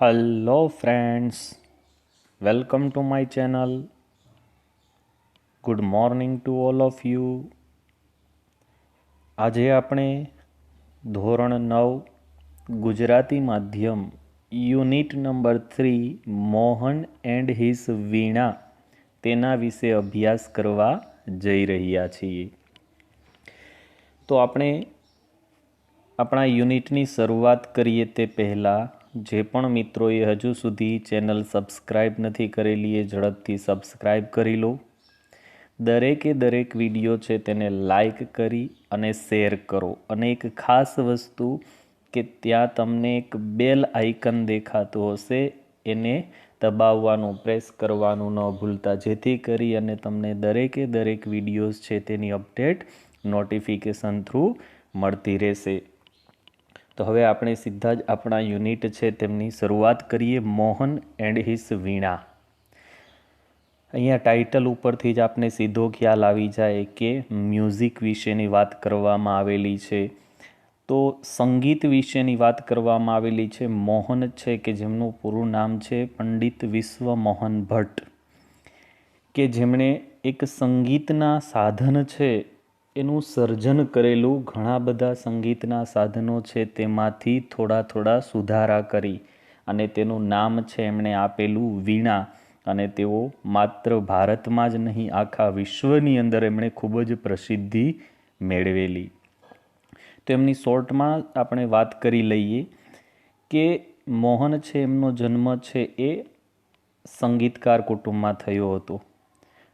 Hello friends, welcome to my channel. Good morning to all of you. આજે આપણે ધોરણ 9 ગુજરાતી માધ્યમ unit number 3 Mohan and his veena તેના વિશે અભ્યાસ કરવા જઈ રહ્યા છીએ. તો આપણે આપણા યુનિટની શરૂઆત કરીએ તે પહેલાં જે પણ મિત્રોએ હજુ સુધી ચેનલ સબસ્ક્રાઈબ નથી કરેલી એ ઝડપથી સબસ્ક્રાઈબ કરી લો. દરેક વિડીયો છે તેને લાઈક કરી અને શેર કરો. અને એક ખાસ વસ્તુ કે ત્યાં તમને એક બેલ આઇકન દેખાતું હશે એને દબાવવાનું, પ્રેસ કરવાનું ન ભૂલતા, જેથી કરી અને તમને દરેક વિડીયોઝ છે તેની અપડેટ નોટિફિકેશન થ્રુ મળતી રહેશે. તો હવે આપણે સીધા જ આપણા યુનિટ છે તેમની શરૂઆત કરીએ. મોહન એન્ડ હિઝ વીણા. અહીંયા ટાઇટલ ઉપરથી જ આપને સીધો ખ્યાલ આવી જાય કે મ્યુઝિક વિશેની વાત કરવામાં આવેલી છે. તો સંગીત વિશેની વાત કરવામાં આવેલી છે. મોહન છે કે જેમનું પૂરું નામ છે પંડિત વિશ્વમોહન ભટ્ટ, કે જેમણે એક સંગીતના સાધન છે એનું સર્જન કરેલું. ઘણા બધા સંગીતના સાધનો છે તેમાંથી થોડા સુધારા કરી અને તેનું નામ છે એમણે આપેલું વીણા. અને તેઓ માત્ર ભારતમાં જ નહીં, આખા વિશ્વની અંદર એમણે ખૂબ જ પ્રસિદ્ધિ મેળવેલી. તો એમની શોર્ટમાં આપણે વાત કરી લઈએ કે મોહન છે એમનો જન્મ છે એ સંગીતકાર કુટુંબમાં થયો હતો.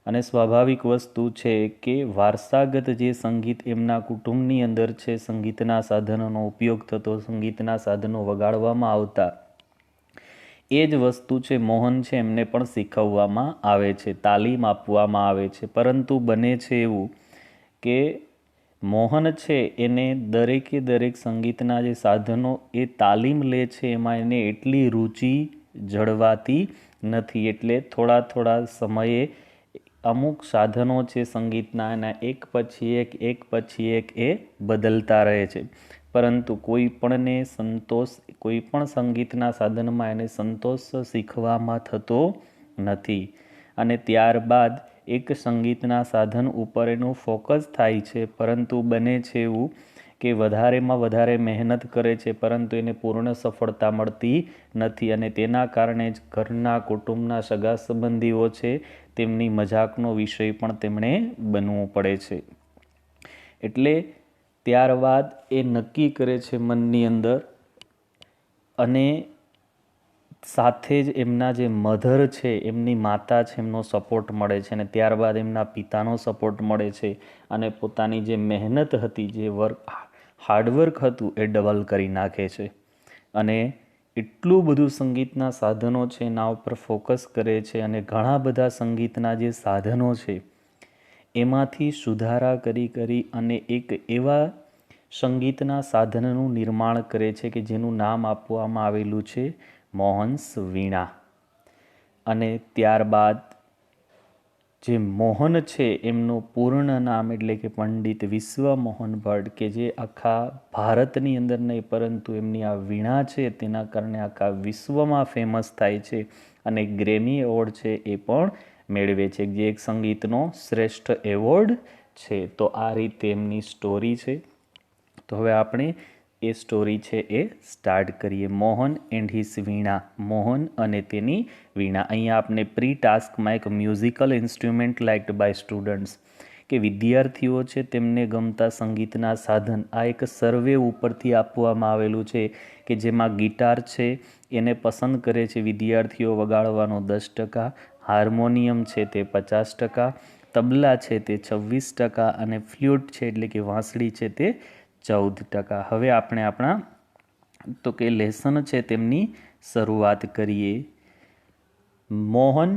અને સ્વાભાવિક વસ્તુ છે કે વારસાગત જે સંગીત એમના કુટુંબની અંદર છે, સંગીતના સાધનોનો ઉપયોગ થતો, સંગીતના સાધનો વગાડવામાં આવતા, એ જ વસ્તુ છે મોહન છે એમને પણ શીખવવામાં આવે છે, તાલીમ આપવામાં આવે છે. પરંતુ બને છે એવું કે મોહન છે એને દરેક સંગીતના જે સાધનો એ તાલીમ લે છે એમાં એને એટલી રુચિ જળવાતી નથી. એટલે થોડા સમયે અમુક સાધનો છે સંગીતના એના એક પછી એક એ બદલતા રહે છે. પરંતુ કોઈ પણ સંગીતના સાધનમાં એને સંતોષ શીખવામાં થતો નથી. અને ત્યારબાદ એક સંગીતના સાધન ઉપર એનું ફોકસ થાય છે. પરંતુ બને છે એવું કે વધારેમાં વધારે મહેનત કરે છે પરંતુ એને પૂર્ણ સફળતા મળતી નથી. અને તેના કારણે જ ઘરના, કુટુંબના, સગા સંબંધીઓ છે તેમની મજાકનો વિષય પણ તેમણે બનવું પડે છે. એટલે ત્યારબાદ એ નક્કી કરે છે મનની અંદર, અને સાથે જ એમના જે મધર છે, એમની માતા છે, એમનો સપોર્ટ મળે છે. અને ત્યારબાદ એમના પિતાનો સપોર્ટ મળે છે. અને પોતાની જે મહેનત હતી, જે હાર્ડવર્ક હતું એ ડબલ કરી નાખે છે. અને એટલું બધું સંગીતના સાધનો છે એના ઉપર ફોકસ કરે છે. અને ઘણા બધા સંગીતના જે સાધનો છે એમાંથી સુધારા કરી અને એક એવા સંગીતના સાધનનું નિર્માણ કરે છે કે જેનું નામ આપવામાં આવેલું છે મોહન્સ વીણા. અને ત્યારબાદ જે મોહન છે એમનું પૂર્ણ નામ એટલે કે પંડિત વિશ્વમોહન ભટ્ટ, કે જે આખા ભારતની અંદર નહીં પરંતુ એમની આ વીણા છે તેના કારણે આખા વિશ્વમાં ફેમસ થાય છે. અને ગ્રેમી એવોર્ડ છે એ પણ મેળવે છે, જે એક સંગીતનો શ્રેષ્ઠ એવોર્ડ છે. તો આ રીતે એમની સ્ટોરી છે. તો હવે આપણે એ સ્ટોરી છે એ સ્ટાર્ટ કરીએ. મોહન એન્ડ હિઝ વીણા, મોહન અને તેની વીણા. અહીંયા આપણે પ્રી ટાસ્કમાં એક musical instrument liked by students, કે વિદ્યાર્થીઓ છે તેમને ગમતા સંગીતના સાધન, આ એક સર્વે ઉપરથી આપવામાં આવેલું છે કે જેમાં ગિટાર છે એને પસંદ કરે છે વિદ્યાર્થીઓ વગાડવાનો 10%, હાર્મોનિયમ છે તે 50%, તબલા છે તે 26% અને ફ્લ્યુટ છે એટલે કે વાંસળી છે તે 14%. હવે આપણે આપણા તો કે લેસન છે તેમની શરૂઆત કરીએ. Mohan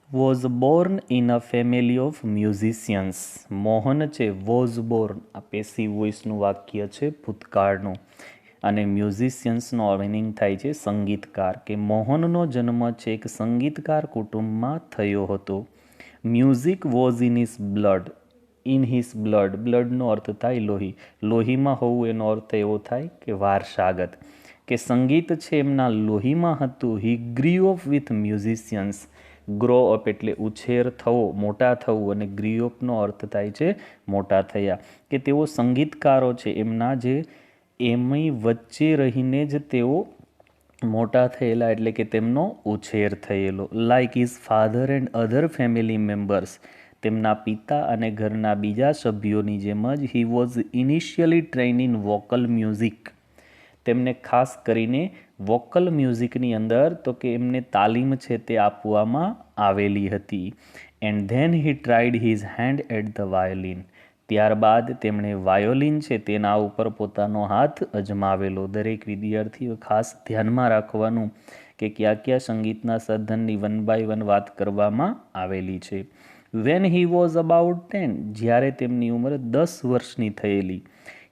was Born in a family of musicians. Mohan છે વોઝ બોર્ન, આ પેસિવ વોઇસનું વાક્ય છે ભૂતકાળનું, અને મ્યુઝિશિયન્સનો મિનિંગ થાય છે સંગીતકાર. કે મોહનનો જન્મ છે એક સંગીતકાર કુટુંબમાં થયો હતો. Music was in his blood. In his blood, બ્લડનો અર્થ થાય લોહી, લોહીમાં હોવું એનો અર્થ એવો થાય કે વારસાગત. કે સંગીત છે એમના લોહીમાં હતું. He grew up with musicians. Grow up એટલે ઉછેર થવો, મોટા થવું, અને ગ્રી અપનો અર્થ થાય છે મોટા થયા. કે તેઓ સંગીતકારો છે એમના જે એમની વચ્ચે રહીને જ તેઓ મોટા થયેલા, એટલે કે તેમનો ઉછેર થયેલો. Like his father and other family members. તેમના પિતા અને ઘરના બીજા સભ્યોની જેમ જ he was initially train in vocal music. તેમને ખાસ કરીને વોકલ મ્યુઝિકની અંદર તો કે એમને તાલીમ છે તે આપવામાં આવેલી હતી. And then he tried his hand at the violin. ત્યારબાદ તેમણે વાયોલિન છે તેના ઉપર પોતાનો હાથ અજમાવેલો. દરેક વિદ્યાર્થીઓ ખાસ ધ્યાનમાં રાખવાનું કે કયા કયા સંગીતના સાધનની વન બાય વન વાત કરવામાં આવેલી છે. વેન હી વોઝ અબાઉટ 10, જ્યારે તેમની ઉંમર 10 વર્ષની થયેલી,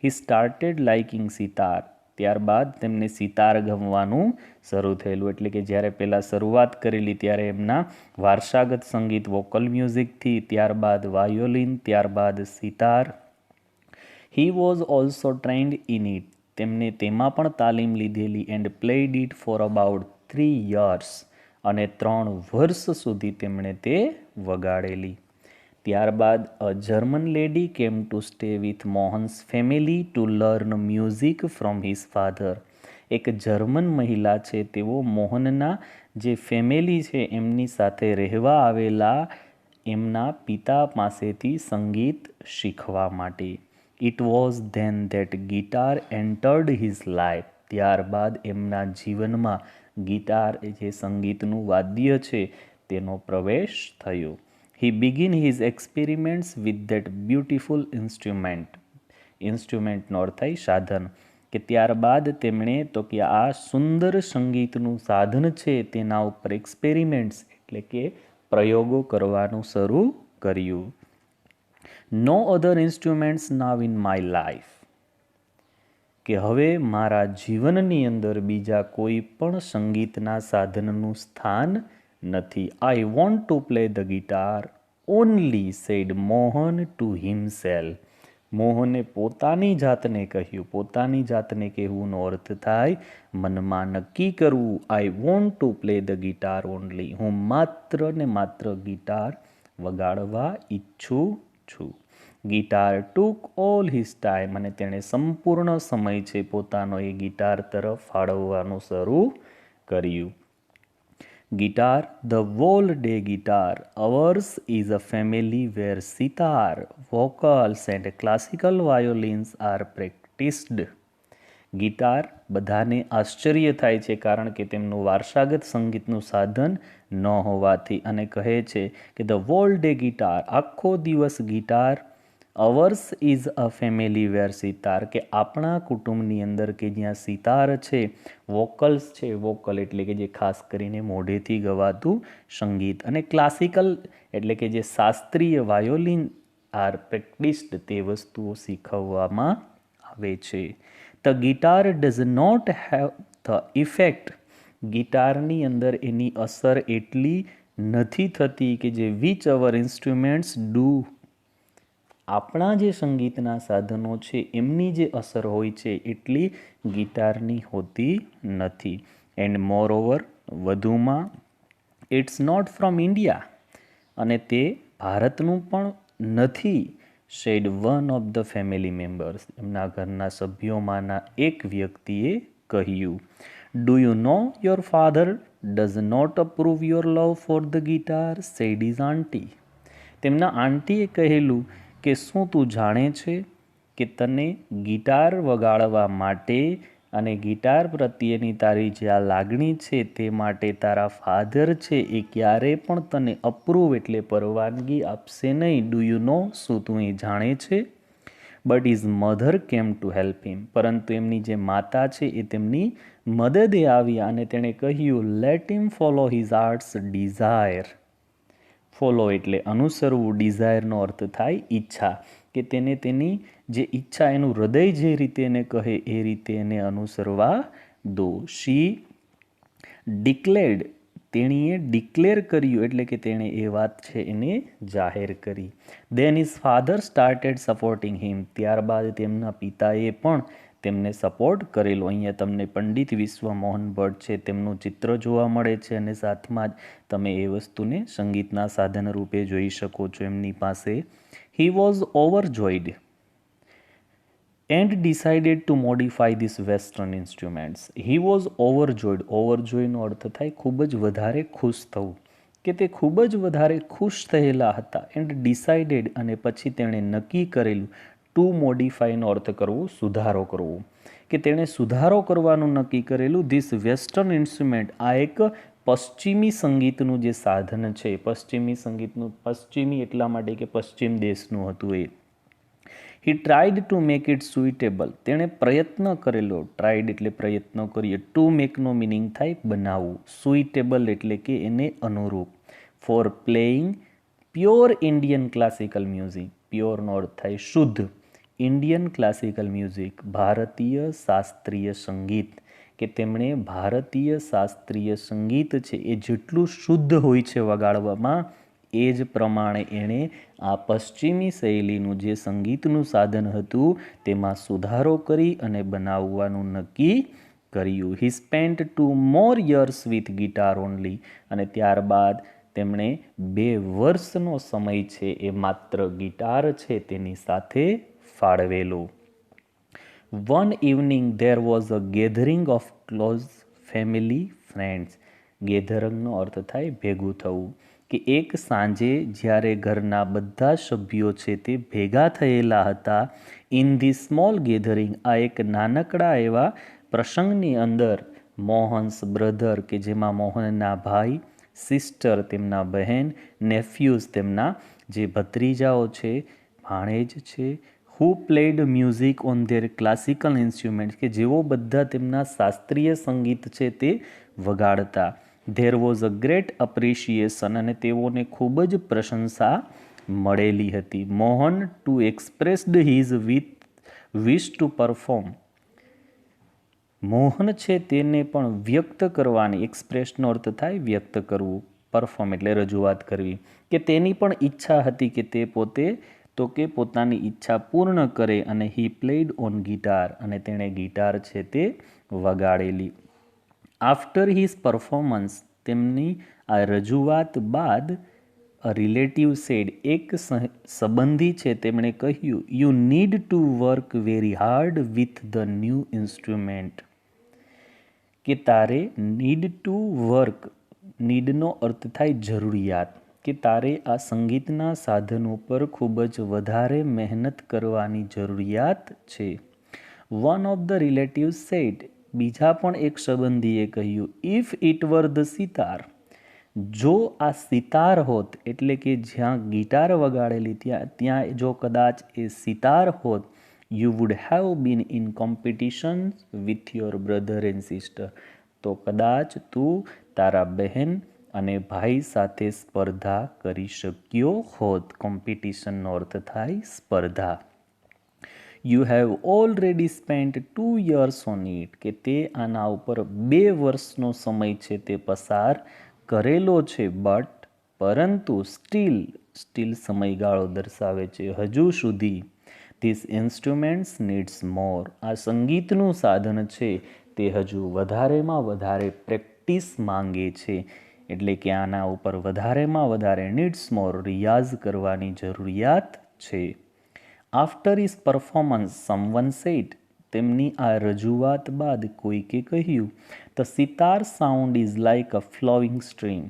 હી સ્ટાર્ટેડ લાઇકિંગ સિતાર. ત્યારબાદ તેમને સિતાર ગમવાનું શરૂ થયેલું. એટલે કે જ્યારે પહેલાં શરૂઆત કરેલી ત્યારે એમના વારસાગત સંગીત વોકલ મ્યુઝિકથી, ત્યારબાદ વાયોલિન, ત્યારબાદ sitar. He was also trend in it. તેમને તેમાં પણ તાલીમ લીધેલી. And played it for about 3 years. અને 3 વર્ષ સુધી તેમણે તે વગાડેલી. ત્યારબાદ a German lady came to stay with Mohan's family to learn music from his father. એક જર્મન મહિલા છે તેઓ મોહનના જે ફેમિલી છે એમની સાથે રહેવા આવેલા એમના પિતા પાસેથી સંગીત શીખવા માટે. It was then that guitar entered his life. ત્યારબાદ એમના જીવનમાં ગિટાર જે સંગીતનું વાદ્ય છે તેનો પ્રવેશ થયો. He began his experiments with that beautiful instrument. ઇન્સ્ટ્રુમેન્ટનો અર્થ થાય સાધન. કે ત્યારબાદ તેમણે તો કે આ સુંદર સંગીતનું સાધન છે તેના ઉપર એક્સપેરિમેન્ટ્સ એટલે કે પ્રયોગો કરવાનું શરૂ કર્યું. No other instruments now in my life. કે હવે મારા જીવનની અંદર બીજા કોઈ પણ સંગીતના સાધનનું સ્થાન નથી. I want to play the guitar only, said Mohan to himself. મોહને પોતાની જાતને કહ્યું. પોતાની જાતને કહેવુંનો અર્થ થાય મનમાં નક્કી કરવું. આઈ want to play the guitar only. હું માત્ર ને માત્ર ગિટાર વગાડવા ઈચ્છું છું. ગિટાર ટુક ઓલ હિઝ ટાઈમ. અને તેણે સંપૂર્ણ સમય છે પોતાનો એ ગિટાર તરફ ફાળવવાનું શરૂ કર્યું. Guitar the whole day guitar ours is a family where sitar, vocals and classical violins are practised. Guitar બધાને આશ્ચર્ય થાય છે કારણ કે તેમનું વારસાગત સંગીતનું સાધન ન હોવાથી, અને કહે છે કે ધ વોલ ડે ગિટાર આખો દિવસ guitar, ours is a family where sitar કે આપણા કુટુંબની અંદર કે જ્યાં સિતાર છે, વોકલ્સ છે, વોકલ એટલે કે જે ખાસ કરીને મોઢેથી ગવાતું સંગીત, અને ક્લાસિકલ એટલે કે જે શાસ્ત્રીય વાયોલિન આર પ્રેક્ટિસ્ડ તે વસ્તુઓ શીખવવામાં આવે છે. The guitar does not have the effect. ગિટારની અંદર એની અસર એટલી નથી થતી કે જે વિચ અવર ઇન્સ્ટ્રુમેન્ટ્સ ડુ. આપણા જે સંગીતના સાધનો છે એમની જે અસર હોય છે એટલી ગિટારની હોતી નથી. એન્ડ મોર ઓવર વધુમાં ઇટ્સ નોટ ફ્રોમ ઇન્ડિયા. અને તે ભારતનું પણ નથી. Said one of the family members. એમના ઘરના સભ્યોમાંના એક વ્યક્તિએ કહ્યું. Do you know your father does not approve your love for the guitar, said is aunty. તેમના આંટીએ કહેલું કે શું તું જાણે છે કે તને ગિટાર વગાડવા માટે અને ગિટાર પ્રત્યેની તારી જે આ લાગણી છે તે માટે તારા ફાધર છે એ ક્યારેય પણ તને અપ્રૂવ એટલે પરવાનગી આપશે નહીં. ડુ યુ નો, શું તું એ જાણે છે? But is mother came to help him. પરંતુ એમની જે માતા છે એ તેમની મદદે આવ્યા અને તેણે કહ્યું let him follow his arts desire. Follow એટલે અનુસરવું, ડિઝાયરનો અર્થ થાય ઈચ્છા, કે તેને તેની જે ઈચ્છા એનું હૃદય જે રીતે એને કહે એ રીતે એને અનુસરવા દો. શી ડિક્લેર્ડ. તેણીએ ડિક્લેર કર્યું એટલે કે તેણે એ વાત છે એને જાહેર કરી. દેન હિઝ ફાધર સ્ટાર્ટેડ સપોર્ટિંગ હિમ. ત્યારબાદ તેમના પિતાએ પણ તેમને સપોર્ટ કરેલો. અહીંયા તમને પંડિત વિશ્વમોહન ભટ્ટ છે તેમનું ચિત્ર જોવા મળે છે અને સાથમાં જ તમે એ વસ્તુને સંગીતના સાધન રૂપે જોઈ શકો છો એમની પાસે. He was ઓવરજોઈડ and decided to modify these western instruments. He was overjoyed. ઓવરજોયનો અર્થ થાય ખૂબ જ વધારે ખુશ થવું, કે તે ખૂબ જ વધારે ખુશ થયેલા હતા. એન્ડ ડિસાઇડેડ અને પછી તેણે નક્કી કરેલું. ટુ મોડિફાઈનો અર્થ કરવો સુધારો કરવો, કે તેણે સુધારો કરવાનું નક્કી કરેલું. ધીસ વેસ્ટર્ન ઇન્સ્ટ્રુમેન્ટ આ એક પશ્ચિમી સંગીતનું જે સાધન છે, પશ્ચિમી સંગીતનું, પશ્ચિમી એટલા માટે કે પશ્ચિમ દેશનું હતું એ. હી ટ્રાઈડ ટુ મેક ઇટ સુઇટેબલ. તેણે પ્રયત્ન કરેલો. ટ્રાઈડ એટલે પ્રયત્ન કરીએ. ટુ મેકનો મિનિંગ થાય બનાવવું. સુઇટેબલ એટલે કે એને અનુરૂપ. For playing pure Indian classical music. પ્યોરનો અર્થ થાય શુદ્ધ. ઇન્ડિયન ક્લાસિકલ મ્યુઝિક ભારતીય શાસ્ત્રીય સંગીત, કે તેમણે ભારતીય શાસ્ત્રીય સંગીત છે એ જેટલું શુદ્ધ હોય છે વગાડવામાં, એ જ પ્રમાણે એણે આ પશ્ચિમી શૈલીનું જે સંગીતનું સાધન હતું તેમાં સુધારો કરી અને બનાવવાનું નક્કી કર્યું. He spent 2 more years with guitar only. અને ત્યારબાદ તેમણે 2 વર્ષનો સમય છે એ માત્ર ગિટાર છે તેની સાથે ફાળવેલો. One evening there was a gathering of close family friends. ગેધરિંગનો અર્થ થાય ભેગું થવું, કે એક સાંજે જ્યારે ઘરના બધા સભ્યો છે તે ભેગા થયેલા હતા. ઇન ધી સ્મોલ ગેધરિંગ આ એક નાનકડા એવા પ્રસંગની અંદર, મોહન્સ બ્રધર કે જેમાં મોહનના ભાઈ, સિસ્ટર તેમના બહેન, નેફ્યુઝ તેમના જે ભત્રીજાઓ છે, ભાણેજ છે, who played music on their classical instrument કે જેઓ બધા તેમના શાસ્ત્રીય સંગીત છે તે વગાડતા. There was a great appreciation અને તેઓને ખૂબ જ પ્રશંસા મળેલી હતી. Mohan too expressed his wish to perform. Mohan છે તેને પણ વ્યક્ત કરવાની, એક્સપ્રેસનો અર્થ થાય વ્યક્ત કરવું, પરફોર્મ એટલે રજૂઆત કરવી, કે તેની પણ ઈચ્છા હતી કે તે પોતે તો કે પોતાની ઈચ્છા પૂર્ણ કરે. અને હી પ્લેડ ઓન ગિટાર અને તેણે ગિટાર છે તે વગાડેલી. આફ્ટર હિઝ પરફોર્મન્સ તેમની આ રજૂઆત બાદ, અ રિલેટિવ સેડ એક સંબંધી છે તેમણે કહ્યું, you need to work very hard with the new instrument. કે તારે નીડ ટુ વર્ક, નીડનો અર્થ થાય જરૂરિયાત, કે તારે આ સંગીતના સાધન ઉપર ખૂબ જ વધારે મહેનત કરવાની જરૂરિયાત છે. One of the relatives said બીજા પણ એક સંબંધીએ કહ્યું, if it were the sitar. જો આ સિતાર હોત, એટલે કે જ્યાં ગિટાર વગાડેલી ત્યાં જો કદાચ એ સિતાર હોત, you would have been in competition with your brother and sister. તો કદાચ તું તારા બહેન અને ભાઈ સાથે સ્પર્ધા કરી શક્યો હોત. કોમ્પિટિશનનો અર્થ થાય સ્પર્ધા. You have already spent 2 years on it. કે તે આના ઉપર 2 વર્ષનો સમય છે તે પસાર કરેલો છે. બટ પરંતુ સ્ટીલ સમયગાળો દર્શાવે છે, હજુ સુધી. ધીસ ઇન્સ્ટ્રુમેન્ટ્સ નીડ્સ મોર. આ સંગીતનું સાધન છે તે હજુ વધારેમાં વધારે પ્રેક્ટિસ માંગે છે. એટલે કે આના ઉપર વધારેમાં વધારે નીડ્સ મોર, રિયાઝ કરવાની જરૂરિયાત છે. After his performance someone said. તેમની આ રજૂઆત બાદ કોઈકે કહ્યું, the sitar sound is like a flowing stream.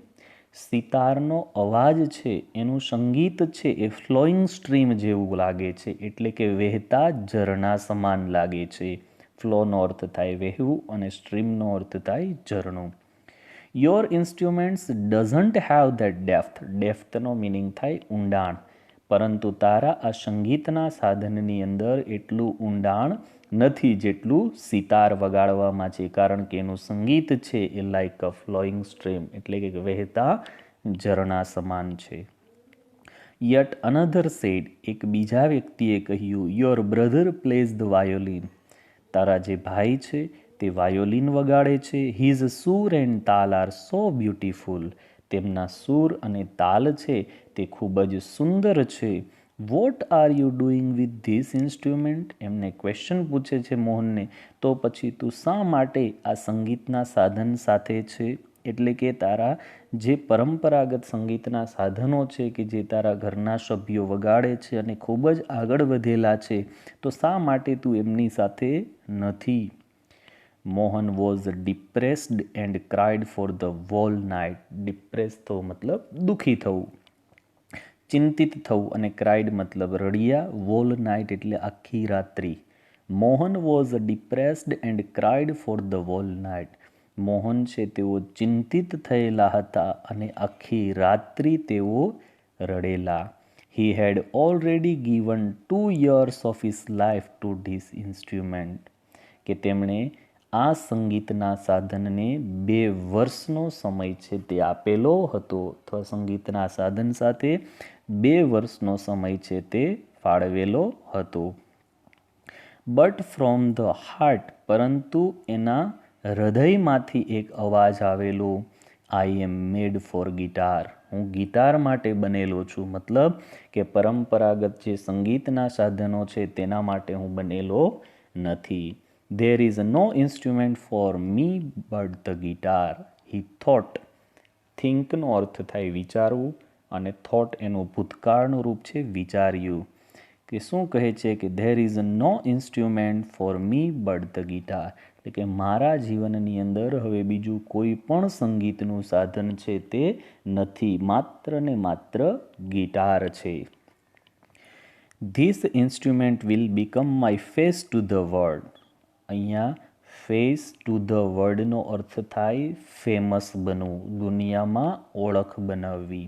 સિતારનો અવાજ છે, એનું સંગીત છે એ ફ્લોઈંગ સ્ટ્રીમ જેવું લાગે છે, એટલે કે વહેતા ઝરણા સમાન લાગે છે. ફ્લોનો અર્થ થાય વહેવું અને સ્ટ્રીમનો અર્થ થાય ઝરણું. Your instruments doesn't have that depth. ડેપ્થનો મિનિંગ થાય ઊંડાણ. પરંતુ તારા આ સંગીતના સાધનની અંદર એટલું ઊંડાણ નથી જેટલું સિતાર વગાડવામાં છે, કારણ કે એનું સંગીત છે એ લાઇક અ ફ્લોઈંગ સ્ટ્રીમ એટલે કે વહેતા ઝરણા સમાન છે. Yet another said. એક બીજા વ્યક્તિએ કહ્યું, your brother plays the violin. તારા જે ભાઈ છે તે વાયોલિન વગાડે છે. હિઝ સૂર એન્ડ તાલ આર સો બ્યુટીફુલ. તેમના સૂર અને તાલ છે તે ખૂબ જ સુંદર છે. What are you doing with this instrument? એમને ક્વેશ્ચન પૂછે છે મોહનને. તો પછી તું શા માટે આ સંગીતના સાધન સાથે છે? એટલે કે તારા જે પરંપરાગત સંગીતના સાધનો છે કે જે તારા ઘરના સભ્યો વગાડે છે અને ખૂબ જ આગળ વધેલા છે, તો શા માટે તું એમની સાથે નથી? Mohan was depressed and cried for the whole night. Depress થવું મતલબ દુઃખી થવું, ચિંતિત થવું, અને ક્રાઇડ મતલબ રડિયા, વોલ નાઇટ એટલે આખી રાત્રિ. Mohan was depressed and cried for the whole night. Mohan છે તેઓ ચિંતિત થયેલા હતા અને આખી રાત્રિ તેઓ રડેલા. He had already given 2 years of his life to this instrument. કે તેમણે આ સંગીતના સાધનને 2 વર્ષનો સમય છે તે આપેલો હતો, અથવા સંગીતના સાધન સાથે 2 વર્ષનો સમય છે તે ફાળવેલો હતો. બટ ફ્રોમ ધ હાર્ટ, પરંતુ એના હૃદયમાંથી એક અવાજ આવેલો, આઈ એમ મેડ ફોર ગિટાર. હું ગિટાર માટે બનેલો છું. મતલબ કે પરંપરાગત જે સંગીતના સાધનો છે તેના માટે હું બનેલો નથી. There is no instrument for me but the guitar. He thought. થિંકનો અર્થ થાય વિચારવું, અને થોટ એનું ભૂતકાળનું રૂપ છે વિચાર્યું. કે શું કહે છે કે there is no instrument for me but the guitar. એટલે કે મારા જીવનની અંદર હવે બીજું કોઈ પણ સંગીતનું સાધન છે તે નથી, માત્ર ને માત્ર ગિટાર છે. This instrument will become my face to the world. અહીંયા ફેસ ટુ ધ વર્લ્ડનો અર્થ થાય ફેમસ બનવું, દુનિયામાં ઓળખ બનાવવી.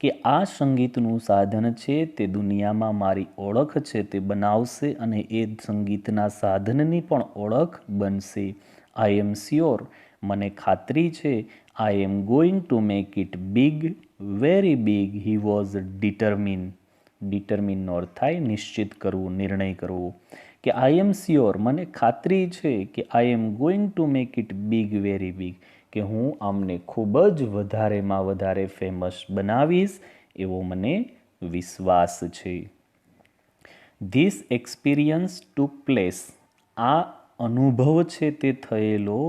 કે આ સંગીતનું સાધન છે તે દુનિયામાં મારી ઓળખ છે તે બનાવશે, અને એ સંગીતના સાધનની પણ ઓળખ બનશે. I am sure. મને ખાતરી છે. I am going to make it big, very big. He was determine. ડિટરમિનનો અર્થ થાય નિશ્ચિત કરવું, નિર્ણય કરવો. કે આઈ એમ શ્યોર, મને ખાતરી છે કે I am going to make it big, very big. કે હું આમને ખૂબ જ વધારેમાં વધારે ફેમસ બનાવીશ, એવો મને વિશ્વાસ છે. This experience took place. આ અનુભવ છે તે થયેલો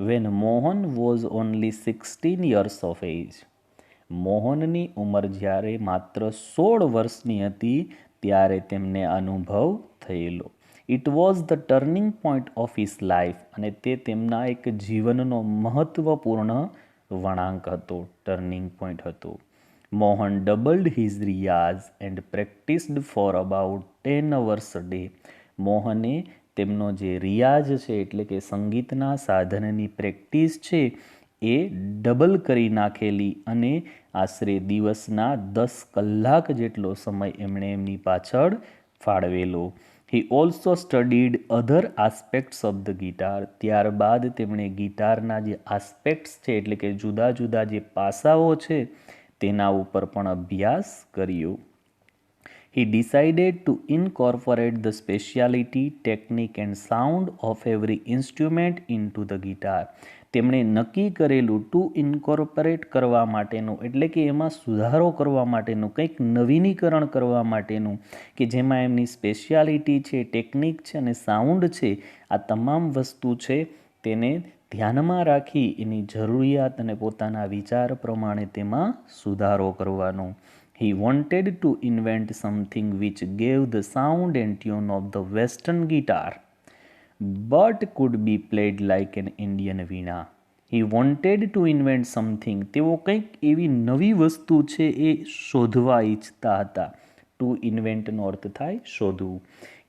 when Mohan was only 16 years of age. મોહનની ઉંમર જ્યારે માત્ર 16 વર્ષની હતી ત્યારે તેમને અનુભવ થયેલો. It was the turning point of his life. અને તે તેમના એક જીવનનો મહત્વપૂર્ણ વળાંક હતો, ટર્નિંગ પોઈન્ટ હતો. Mohan doubled his riyaz and practised for about 10 hours a day. મોહને તેમનો જે રિયાઝ છે એટલે કે સંગીતના સાધનની પ્રેક્ટિસ છે એ ડબલ કરી નાખેલી, અને આશરે દિવસના 10 કલાક જેટલો સમય એમણે એમની પાછળ ફાળવેલો. He also studied other aspects of the guitar. ત્યારબાદ તેમણે ગિટારના જે આસ્પેક્ટ્સ છે એટલે કે જુદા જુદા જે પાસાઓ છે તેના ઉપર પણ અભ્યાસ કર્યો. He decided to incorporate the speciality, technique and sound of every instrument into the guitar. તેમણે નક્કી કરેલું ટુ ઇન્કોર્પોરેટ કરવા માટેનું, એટલે કે એમાં સુધારો કરવા માટેનું, કંઈક નવીનીકરણ કરવા માટેનું, કે જેમાં એમની સ્પેશિયાલિટી છે, ટેકનિક છે અને સાઉન્ડ છે, આ તમામ વસ્તુ છે તેને ધ્યાનમાં રાખી એની જરૂરિયાત અને પોતાના વિચાર પ્રમાણે તેમાં સુધારો કરવાનો. He wanted to invent something which gave the sound and tune of the Western guitar, but could be played like an Indian veena. He wanted to invent something. તેઓ કંઈક એવી નવી વસ્તુ છે એ શોધવા ઈચ્છતા હતા. ટુ ઇન્વેન્ટનો અર્થ થાય શોધવું.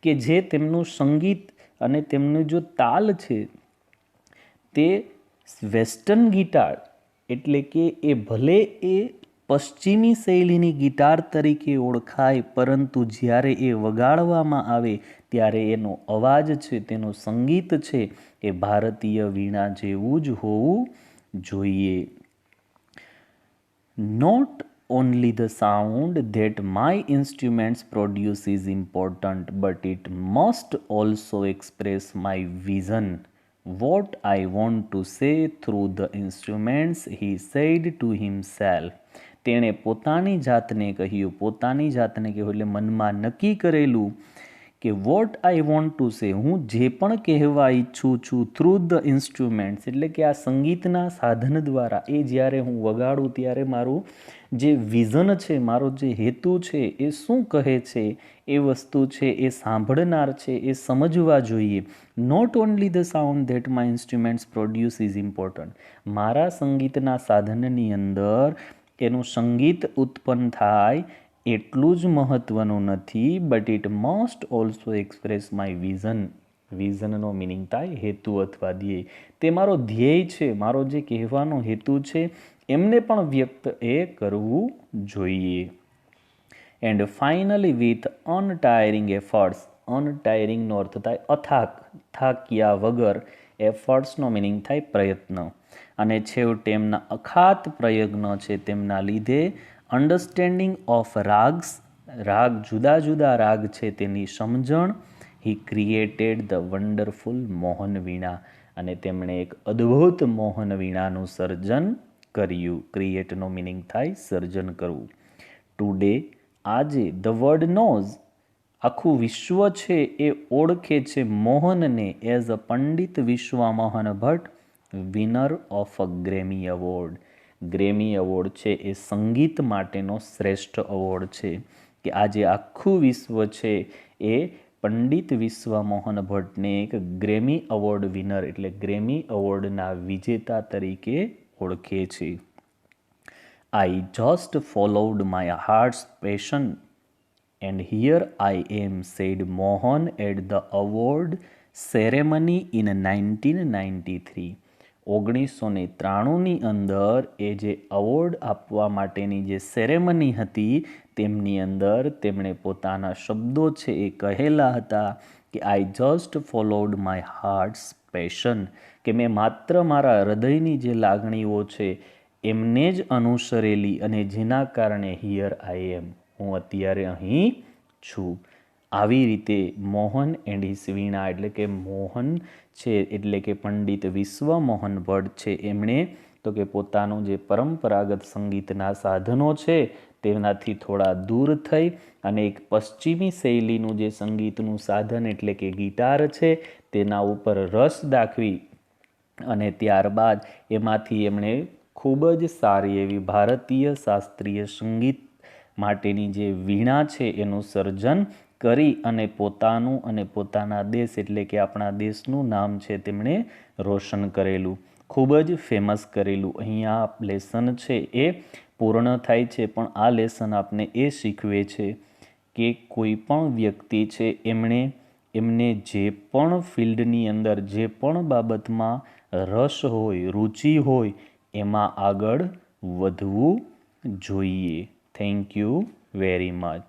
કે જે તેમનું સંગીત અને તેમનું જો તાલ છે તે વેસ્ટર્ન ગિટાર, એટલે કે એ ભલે એ પશ્ચિમી શૈલીની ગિટાર તરીકે ઓળખાય, પરંતુ જ્યારે એ વગાડવામાં આવે ત્યારે એનો અવાજ છે, તેનું સંગીત છે એ ભારતીય વીણા જેવું જ હોવું જોઈએ. Not only the sound that my instruments produce is important, but it must also express my vision, what I want to say through the instruments, he said to himself. તેણે પોતાની જાતને કહ્યું, પોતાની જાતને કહ્યું એટલે મનમાં નક્કી કરેલું કે what I want to say, હું જે પણ કહેવા ઈચ્છું છું થ્રુ ધ ઇન્સ્ટ્રુમેન્ટ્સ, એટલે કે આ સંગીતના સાધન દ્વારા એ જ્યારે હું વગાડું ત્યારે મારું જે વિઝન છે, મારો જે હેતુ છે એ શું કહે છે, એ વસ્તુ છે એ સાંભળનાર છે એ સમજવા જોઈએ. Not only the sound that my instruments produce is important, મારા સંગીતના સાધનની અંદર એનું સંગીત ઉત્પન્ન થાય એટલું જ મહત્ત્વનું નથી, but it must also express my vision. વિઝનનો મિનિંગ થાય હેતુ અથવા ધ્યેય. તે મારો ધ્યેય છે, મારો જે કહેવાનો હેતુ છે એમને પણ વ્યક્ત એ કરવું જોઈએ. And finally with untiring efforts, અનટાયરિંગનો અર્થ થાય અથાક, થાક્યા વગર, એફર્ટ્સનો મિનિંગ થાય પ્રયત્ન, અને છેવટે એમના અખાત પ્રયત્નો છે તેમના લીધે અન્ડરસ્ટેન્ડિંગ ઓફ રાગ્સ, રાગ જુદા જુદા રાગ છે તેની સમજણ, હી ક્રિએટેડ ધ વન્ડરફુલ મોહન વીણા, અને તેમણે એક અદ્ભુત મોહન વીણાનું સર્જન કર્યું. ક્રિએટનો મિનિંગ થાય સર્જન કરવું. ટુડે, આજે, ધ વર્લ્ડ નોઝ, આખું વિશ્વ છે એ ઓળખે છે મોહનને as a Pandit Vishwamohan Bhatt, winner of a Grammy award. Grammy award છે એ સંગીત માટેનો શ્રેષ્ઠ એવોર્ડ છે, કે આજે આખું વિશ્વ છે એ પંડિત વિશ્વમોહન ભટ્ટને એક ગ્રેમી એવોર્ડ વિનર એટલે ગ્રેમી એવોર્ડના વિજેતા તરીકે ઓળખે છે. I just followed my heart's passion and here I am, said Mohan at the award ceremony in 1993. 1993ની અંદર એ જે એવોર્ડ આપવા માટેની જે સેરેમની હતી તેમની અંદર તેમણે પોતાના શબ્દો છે એ કહેલા હતા કે I just followed my heart's passion, કે મેં માત્ર મારા હૃદયની જે લાગણીઓ છે એમને જ અનુસરેલી, અને જેના કારણે હિયર આઈ એમ, હું અત્યારે અહીં છું. આવી રીતે મોહન એન્ડ હિસ વીણા એટલે કે મોહન છે એટલે કે પંડિત વિશ્વમોહન ભટ્ટ છે એમણે તો કે પોતાનું જે પરંપરાગત સંગીતના સાધનો છે તેનાથી થોડા દૂર થઈ અને એક પશ્ચિમી શૈલીનું જે સંગીતનું સાધન એટલે કે ગિટાર છે તેના ઉપર રસ દાખવી અને ત્યારબાદ એમાંથી એમણે ખૂબ જ સારી એવી ભારતીય શાસ્ત્રીય સંગીત માટેની જે વીણા છે એનું સર્જન કરી અને પોતાનું અને પોતાના દેશ એટલે કે આપણા દેશનું નામ છે તેમણે રોશન કરેલું, ખૂબ જ ફેમસ કરેલું. અહીંયા લેસન છે એ પૂર્ણ થાય છે, પણ આ લેસન આપને એ શીખવે છે કે કોઈ પણ વ્યક્તિ છે એમને જે પણ ફિલ્ડની અંદર જે પણ બાબતમાં રસ હોય, રુચિ હોય એમાં આગળ વધવું જોઈએ. Thank you very much.